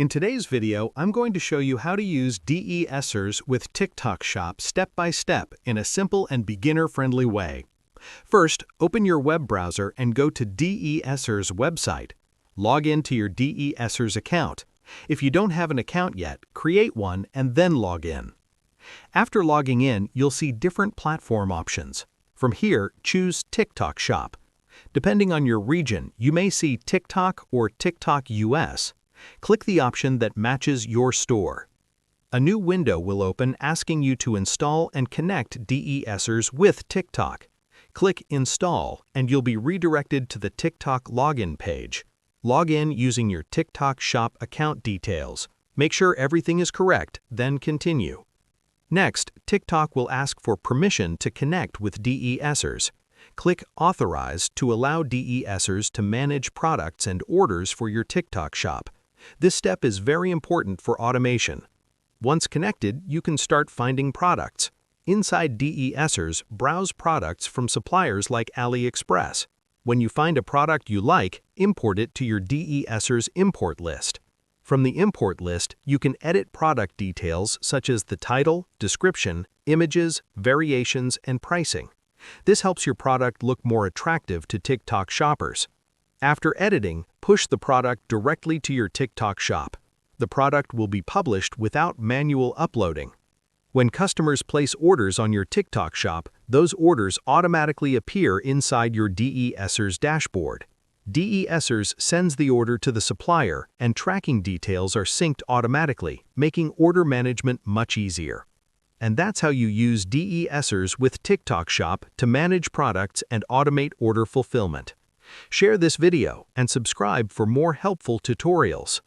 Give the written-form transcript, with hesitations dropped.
In today's video, I'm going to show you how to use DSers with TikTok Shop step by step in a simple and beginner-friendly way. First, open your web browser and go to DSers website. Log in to your DSers account. If you don't have an account yet, create one and then log in. After logging in, you'll see different platform options. From here, choose TikTok Shop. Depending on your region, you may see TikTok or TikTok US. Click the option that matches your store. A new window will open asking you to install and connect DSers with TikTok. Click Install and you'll be redirected to the TikTok login page. Log in using your TikTok Shop account details. Make sure everything is correct, then continue. Next, TikTok will ask for permission to connect with DSers. Click Authorize to allow DSers to manage products and orders for your TikTok Shop. This step is very important for automation. Once connected, you can start finding products. Inside DSers, browse products from suppliers like AliExpress. When you find a product you like, import it to your DSers import list. From the import list, you can edit product details such as the title, description, images, variations, and pricing. This helps your product look more attractive to TikTok shoppers. After editing, push the product directly to your TikTok Shop. The product will be published without manual uploading. When customers place orders on your TikTok Shop, those orders automatically appear inside your DSers dashboard. DSers sends the order to the supplier, and tracking details are synced automatically, making order management much easier. And that's how you use DSers with TikTok Shop to manage products and automate order fulfillment. Share this video and subscribe for more helpful tutorials.